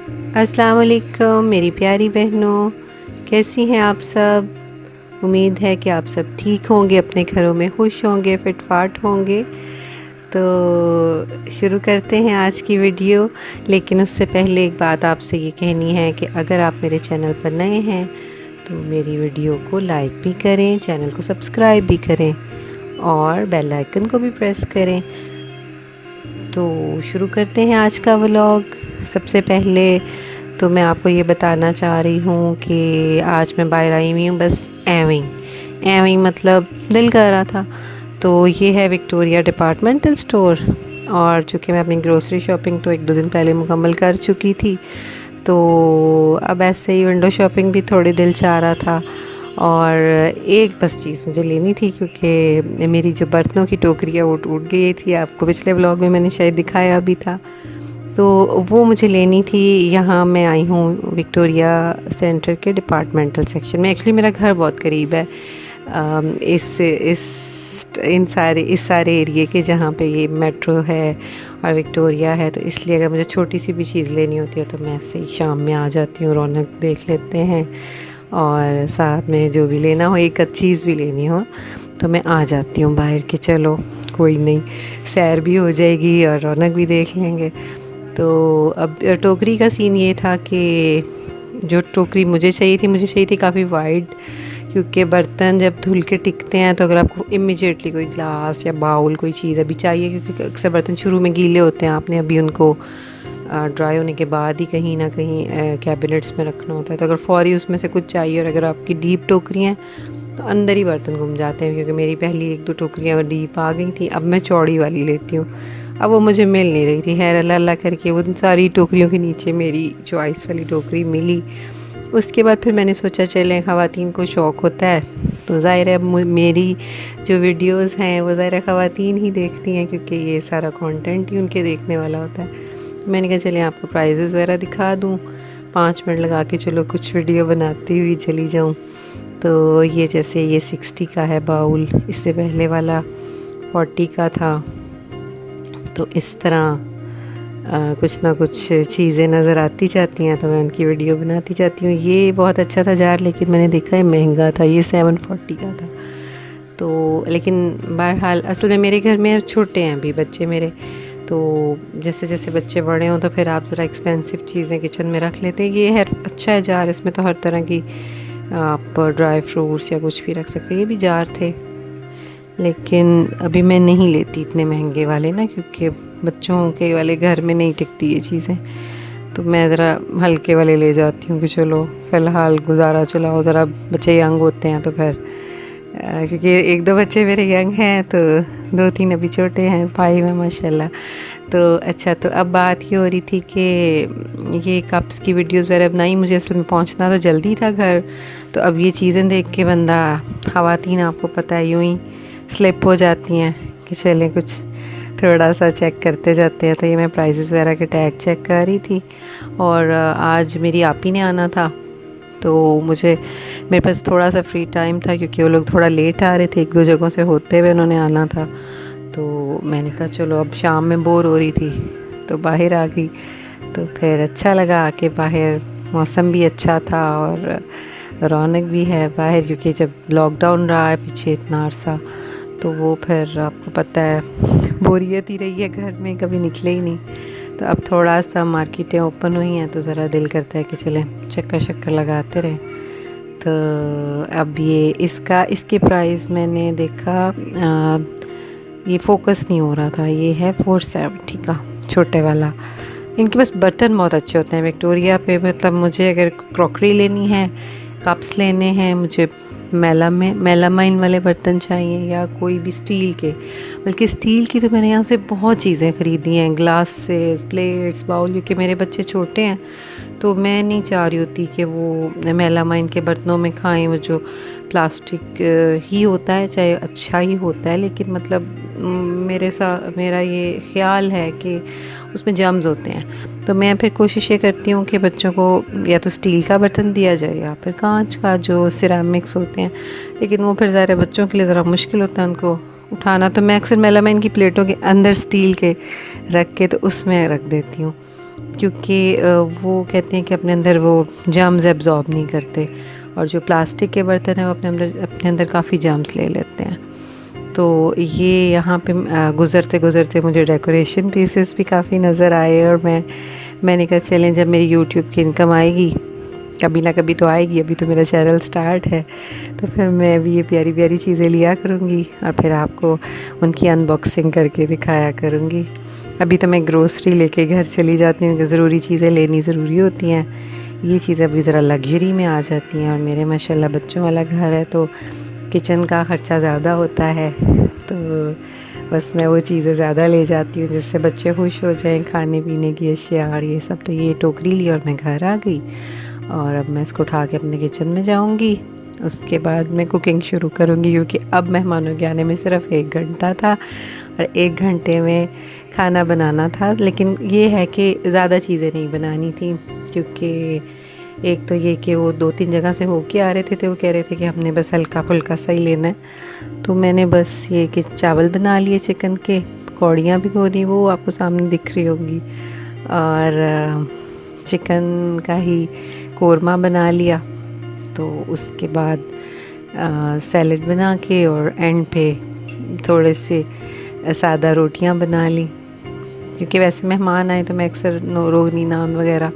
अस्सलाम वालेकुम मेरी प्यारी बहनों, कैसी हैं आप सब। उम्मीद है कि आप सब ठीक होंगे, अपने घरों में खुश होंगे, फिट-फाट होंगे। तो शुरू करते हैं आज की वीडियो। लेकिन उससे पहले एक बात आपसे ये कहनी है कि अगर आप मेरे चैनल पर नए हैं तो मेरी वीडियो को लाइक भी करें, चैनल को सब्सक्राइब भी करें और बेल आइकन को भी प्रेस करें। तो शुरू करते हैं आज का व्लॉग। सबसे पहले तो मैं आपको ये बताना चाह रही हूँ कि आज मैं बाहर आई हुई हूँ, बस एवं मतलब दिल कर रहा था। तो ये है विक्टोरिया डिपार्टमेंटल स्टोर, और चूँकि मैं अपनी ग्रोसरी शॉपिंग तो 1-2 दिन पहले मुकम्मल कर चुकी थी, तो अब ऐसे ही विंडो शॉपिंग भी थोड़ी दिल चाह रहा था। और एक बस चीज़ मुझे लेनी थी, क्योंकि मेरी जो बर्तनों की टोकरी है वो टूट गई थी। आपको पिछले व्लॉग में मैंने शायद दिखाया भी था, तो वो मुझे लेनी थी। यहाँ मैं आई हूँ विक्टोरिया सेंटर के डिपार्टमेंटल सेक्शन में। एक्चुअली मेरा घर बहुत करीब है इस सारे एरिए के जहाँ पे ये मेट्रो है और विक्टोरिया है। तो इसलिए अगर मुझे छोटी सी भी चीज़ लेनी होती है तो मैं ऐसे ही शाम में आ जाती हूँ, रौनक देख लेते हैं, और साथ में जो भी लेना हो, एक अच्छी चीज़ भी लेनी हो तो मैं आ जाती हूँ बाहर के। चलो कोई नहीं, सैर भी हो जाएगी और रौनक भी देख लेंगे। तो अब टोकरी का सीन ये था कि जो टोकरी मुझे चाहिए थी काफ़ी वाइड, क्योंकि बर्तन जब धुल के टिकते हैं तो अगर आपको इमीडिएटली कोई ग्लास या बाउल कोई चीज़ अभी चाहिए, क्योंकि अक्सर बर्तन शुरू में गीले होते हैं, आपने अभी उनको ड्राई होने के बाद ही कहीं ना कहीं कैबिनेट्स में रखना होता है। तो अगर फौरी उसमें से कुछ चाहिए और अगर आपकी डीप टोकरी हैं तो अंदर ही बर्तन घुम जाते हैं, क्योंकि मेरी पहली 1-2 टोकरियाँ डीप आ गई थी। अब मैं चौड़ी वाली लेती हूँ, अब वो मुझे मिल नहीं रही थी। खैर अल्लाह अल्लाह करके वो सारी टोकरियों के नीचे मेरी चॉइस वाली टोकरी मिली। उसके बाद फिर मैंने सोचा चलें, ख़वातीन को शौक़ होता है तो ज़ाहिर है मेरी जो वीडियोस हैं वो ज़ाहिर ख़वातीन ही देखती हैं, क्योंकि ये सारा कंटेंट ही उनके देखने वाला होता है। तो मैंने कहा चलें आपको प्राइजेज़ वगैरह दिखा दूँ, 5 मिनट लगा के चलो कुछ वीडियो बनाती हुई चली जाऊँ। तो ये जैसे ये 60 का है बाउल, इससे पहले वाला 40 का था। तो इस तरह कुछ ना कुछ चीज़ें नज़र आती जाती हैं तो मैं उनकी वीडियो बनाती जाती हूँ। ये बहुत अच्छा था जार, लेकिन मैंने देखा है महंगा था, ये 740 का था। तो लेकिन बहरहाल असल में मेरे घर में छोटे हैं अभी बच्चे मेरे, तो जैसे जैसे बच्चे बड़े हों तो फिर आप ज़रा एक्सपेंसिव चीज़ें किचन में रख लेते हैं। ये है अच्छा है जार, इसमें तो हर तरह की आप ड्राई फ्रूट्स या कुछ भी रख सकते हैं। ये भी जार थे, लेकिन अभी मैं नहीं लेती इतने महंगे वाले ना, क्योंकि बच्चों के वाले घर में नहीं टिकती ये चीज़ें। तो मैं ज़रा हल्के वाले ले जाती हूँ कि चलो फ़िलहाल गुजारा चलाओ। ज़रा बच्चे यंग होते हैं तो फिर क्योंकि 1-2 बच्चे मेरे यंग हैं, तो 2-3 अभी छोटे हैं, 5 में माशाल्लाह। तो अच्छा, तो अब बात ये हो रही थी कि ये कप्स की वीडियोस वगैरह बनाई। मुझे असल में पहुंचना तो जल्दी था घर, तो अब ये चीज़ें देख के बंदा, ख़वातीन आपको पता है यूँ ही स्लिप हो जाती हैं कि चलें कुछ थोड़ा सा चेक करते जाते हैं। तो ये मैं प्राइसेस वगैरह के टैग चेक कर रही थी, और आज मेरी आपी ने आना था, तो मेरे पास थोड़ा सा फ्री टाइम था, क्योंकि वो लोग थोड़ा लेट आ रहे थे, 1-2 जगहों से होते हुए उन्होंने आना था। तो मैंने कहा चलो, अब शाम में बोर हो रही थी तो बाहर आ गई। तो फिर अच्छा लगा आके बाहर, मौसम भी अच्छा था और रौनक भी है बाहर, क्योंकि जब लॉकडाउन रहा है पीछे इतना अरसा, तो वो फिर आपको पता है बोरियत ही रही है घर में, कभी निकले ही नहीं। तो अब थोड़ा सा मार्केटें ओपन हुई हैं तो ज़रा दिल करता है कि चलें चक्कर शक्कर लगाते रहें। तो अब ये इसके प्राइस मैंने देखा, ये फोकस नहीं हो रहा था, ये है 470 का छोटे वाला। इनके पास बर्तन बहुत अच्छे होते हैं विक्टोरिया पे। मतलब मुझे अगर क्रॉकरी लेनी है, कप्स लेने हैं, मुझे मेलामाइन वाले बर्तन चाहिए या कोई भी स्टील के, बल्कि स्टील की तो मैंने यहाँ से बहुत चीज़ें ख़रीदी हैं, ग्लासेस, प्लेट्स, बाउल, क्योंकि मेरे बच्चे छोटे हैं तो मैं नहीं चाह रही होती कि वो मेलामाइन के बर्तनों में खाएं। वो जो प्लास्टिक ही होता है, चाहे अच्छा ही होता है, लेकिन मतलब मेरा ये ख़्याल है कि उसमें जर्म्स होते हैं। तो मैं फिर कोशिश ये करती हूँ कि बच्चों को या तो स्टील का बर्तन दिया जाए या फिर कांच का, जो सिरेमिक्स होते हैं, लेकिन वो फिर ज़रा बच्चों के लिए ज़रा मुश्किल होता है उनको उठाना। तो मैं अक्सर मेलामाइन की प्लेटों के अंदर स्टील के रख के तो उसमें रख देती हूँ। क्योंकि वो कहते हैं कि अपने अंदर वो जर्म्स एब्जॉर्ब नहीं करते, और जो प्लास्टिक के बर्तन हैं वो अपने अंदर काफ़ी जर्म्स ले लेते हैं। तो ये यहाँ पे गुज़रते गुज़रते मुझे डेकोरेशन पीसेस भी काफ़ी नज़र आए, और मैंने कहा चलें, जब मेरी यूट्यूब की इनकम आएगी, कभी ना कभी तो आएगी, अभी तो मेरा चैनल स्टार्ट है, तो फिर मैं भी ये प्यारी प्यारी चीज़ें लिया करूँगी और फिर आपको उनकी अनबॉक्सिंग करके दिखाया करूँगी। अभी तो मैं ग्रोसरी लेके घर चली जाती हूँ, ज़रूरी चीज़ें लेनी ज़रूरी होती हैं। ये चीज़ें अभी ज़रा लग्जरी में आ जाती हैं, और मेरे माशाल्लाह बच्चों वाला घर है तो किचन का ख़र्चा ज़्यादा होता है, तो बस मैं वो चीज़ें ज़्यादा ले जाती हूँ जिससे बच्चे खुश हो जाएं, खाने पीने की अशिया और ये सब। तो ये टोकरी ली और मैं घर आ गई, और अब मैं इसको उठा के अपने किचन में जाऊँगी। उसके बाद मैं कुकिंग शुरू करूँगी, क्योंकि अब मेहमानों के आने में सिर्फ 1 घंटा था, और 1 घंटे में खाना बनाना था। लेकिन ये है कि ज़्यादा चीज़ें नहीं बनानी थी, क्योंकि एक तो ये कि वो 2-3 जगह से होके आ रहे थे, तो वो कह रहे थे कि हमने बस हल्का फुल्का सा ही लेना है। तो मैंने बस ये कि चावल बना लिए चिकन के, कौड़ियाँ भिगो दी, वो आपको सामने दिख रही होंगी, और चिकन का ही कोरमा बना लिया। तो उसके बाद सैलेड बना के, और एंड पे थोड़े से सादा रोटियां बना ली, क्योंकि वैसे मेहमान आए तो मैं अक्सर रोगनी नान वगैरह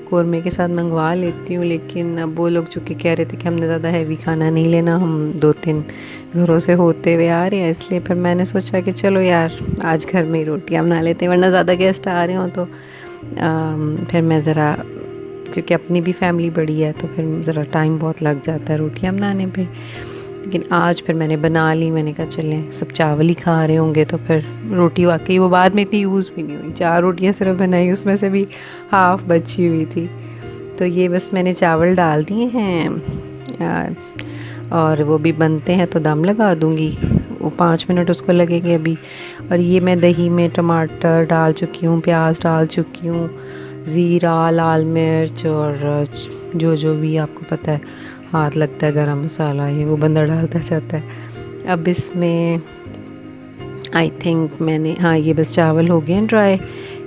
कोरमे के साथ मंगवा लेती हूँ। लेकिन अब वो लोग चूँकि कह रहे थे कि हमने ज़्यादा हैवी खाना नहीं लेना, हम 2-3 घरों से होते हुए आ रहे हैं, इसलिए फिर मैंने सोचा कि चलो यार आज घर में ही रोटियाँ बना लेते हैं, वरना ज़्यादा गेस्ट आ रहे हों तो फिर मैं ज़रा, क्योंकि अपनी भी फैमिली बड़ी है तो फिर ज़रा टाइम बहुत लग जाता है रोटियां बनाने पे। लेकिन आज फिर मैंने बना ली, मैंने कहा चलें सब चावल ही खा रहे होंगे तो फिर रोटी वाकई वो बाद में इतनी यूज़ भी नहीं हुई, 4 रोटियां सिर्फ बनाई, उसमें से भी हाफ़ बची हुई थी। तो ये बस मैंने चावल डाल दिए हैं, और वो भी बनते हैं तो दम लगा दूँगी, वो 5 मिनट उसको लगेंगे अभी। और ये मैं दही में टमाटर डाल चुकी हूँ, प्याज डाल चुकी हूँ, ज़ीरा, लाल मिर्च, और जो भी आपको पता है हाथ लगता है गरम मसाला, ये वो बंदा डालता जाता है। अब इसमें आई थिंक मैंने, हाँ ये बस चावल हो गए ड्राई,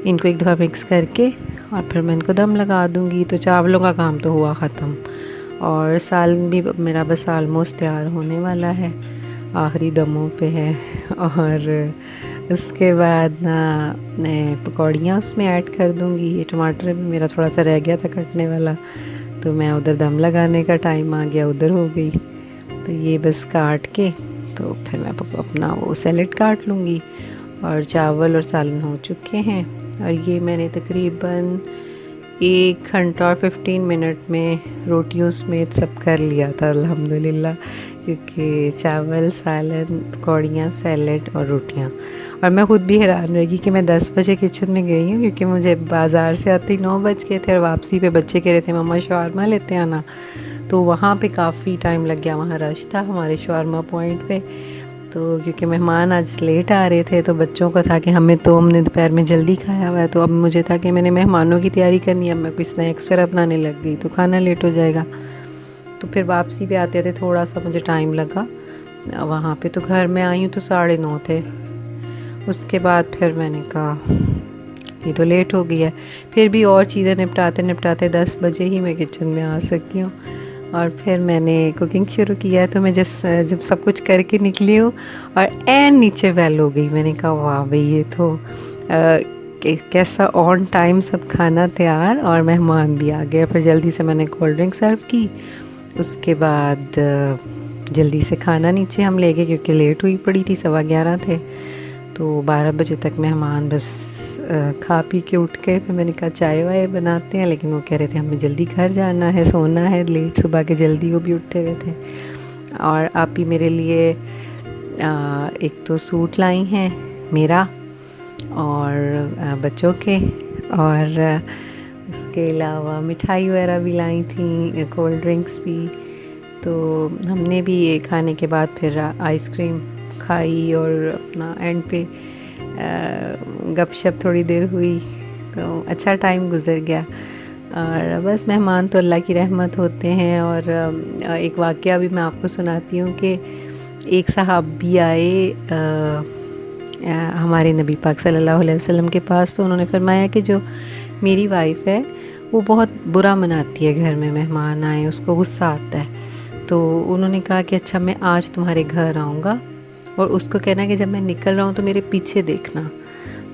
इनको एक दफ़ा मिक्स करके और फिर मैं इनको दम लगा दूँगी। तो चावलों का काम तो हुआ ख़त्म, और सालन भी मेरा बस आलमोस्ट तैयार होने वाला है, आखिरी दमों पे है। और उसके बाद ना मैं पकौड़ियाँ उसमें ऐड कर दूँगी। ये टमाटर भी मेरा थोड़ा सा रह गया था कटने वाला, तो मैं उधर दम लगाने का टाइम आ गया, उधर हो गई। तो ये बस काट के तो फिर मैं अपना वो सैलेड काट लूँगी, और चावल और सालन हो चुके हैं। और ये मैंने तकरीबन 1 घंटा और 15 मिनट में रोटियों समेत सब कर लिया था अल्हम्दुलिल्लाह, क्योंकि चावल, सालन, पकौड़ियाँ, सैलेड और रोटियाँ। और मैं ख़ुद भी हैरान रह गई कि मैं 10 बजे किचन में गई हूँ, क्योंकि मुझे बाज़ार से आते ही 9 बज गए थे, और वापसी पे बच्चे कह रहे थे मम्मा शवारमा लेते आना, तो वहाँ पे काफ़ी टाइम लग गया। वहाँ रश था हमारे शवारमा पॉइंट पे, तो क्योंकि मेहमान आज लेट आ रहे थे तो बच्चों को था कि हमने दोपहर में जल्दी खाया हुआ है, तो अब मुझे था कि मैंने मेहमानों की तैयारी करनी है, अब मैं कुछ स्नैक्स वगैरह बनाने लग गई तो खाना लेट हो जाएगा। तो फिर वापसी पे आते थे थोड़ा सा मुझे टाइम लगा वहाँ पे, तो घर में आई हूँ तो 9:30 थे। उसके बाद फिर मैंने कहा ये तो लेट हो गई है, फिर भी और चीज़ें निपटाते निपटाते 10 बजे ही मैं किचन में आ सकी हूँ। और फिर मैंने कुकिंग शुरू किया, तो मैं जब सब कुछ करके निकली हूँ और एन नीचे बेल हो गई। मैंने कहा वाह भाई, ये तो कैसा ऑन टाइम सब खाना तैयार और मेहमान भी आ गए। फिर जल्दी से मैंने कोल्ड ड्रिंक सर्व की, उसके बाद जल्दी से खाना नीचे हम ले गए, क्योंकि लेट हुई पड़ी थी, 11:15 थे। तो 12 बजे तक मेहमान बस खा पी के उठ गए। फिर मैंने कहा चाय वाय बनाते हैं, लेकिन वो कह रहे थे हमें जल्दी घर जाना है, सोना है, लेट सुबह के जल्दी वो भी उठे हुए थे। और आप ही मेरे लिए एक तो सूट लाई हैं मेरा और बच्चों के, और उसके अलावा मिठाई वगैरह भी लाई थी, कोल्ड ड्रिंक्स भी। तो हमने भी ये खाने के बाद फिर आइसक्रीम खाई, और अपना एंड पे गपशप थोड़ी देर हुई, तो अच्छा टाइम गुज़र गया। और बस मेहमान तो अल्लाह की रहमत होते हैं। और एक वाक़या भी मैं आपको सुनाती हूँ कि एक सहाबी आए हमारे नबी पाक सल्लल्लाहु अलैहि वसल्लम के पास, तो उन्होंने फरमाया कि जो मेरी वाइफ है वो बहुत बुरा मनाती है, घर में मेहमान आए उसको गुस्सा आता है। तो उन्होंने कहा कि अच्छा मैं आज तुम्हारे घर आऊँगा और उसको कहना कि जब मैं निकल रहा हूँ तो मेरे पीछे देखना।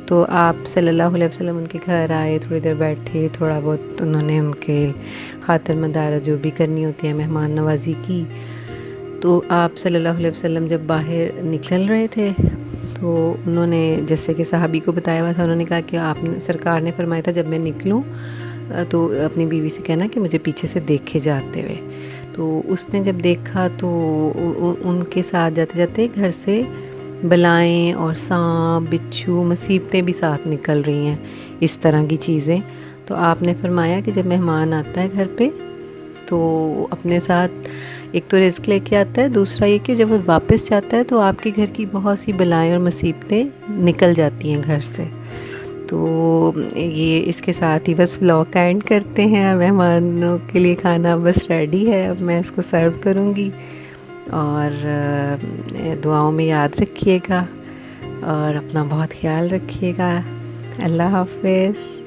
तो आप सल्लल्लाहु अलैहि वसल्लम उनके घर आए, थोड़ी देर बैठे, थोड़ा बहुत उन्होंने उनके खातिर मदारा जो भी करनी होती है मेहमान नवाजी की। तो आप सल्लल्लाहु अलैहि वसल्लम जब बाहर निकल रहे थे तो उन्होंने जैसे कि सहाबी को बताया हुआ था, उन्होंने कहा कि आपने सरकार ने फरमाया था जब मैं निकलूं तो अपनी बीवी से कहना कि मुझे पीछे से देखे जाते हुए। तो उसने जब देखा तो उनके साथ जाते जाते घर से बलाएं और सांप बिच्छू मुसीबतें भी साथ निकल रही हैं, इस तरह की चीज़ें। तो आपने फरमाया कि जब मेहमान आता है घर पे तो अपने साथ एक तो रिस्क लेके आता है, दूसरा ये कि जब वो वापस जाता है तो आपके घर की बहुत सी बलाएं और मुसीबतें निकल जाती हैं घर से। तो ये इसके साथ ही बस व्लॉग का एंड करते हैं। मेहमानों के लिए खाना बस रेडी है, अब मैं इसको सर्व करूँगी। और दुआओं में याद रखिएगा और अपना बहुत ख्याल रखिएगा। अल्लाह हाफ़िज़।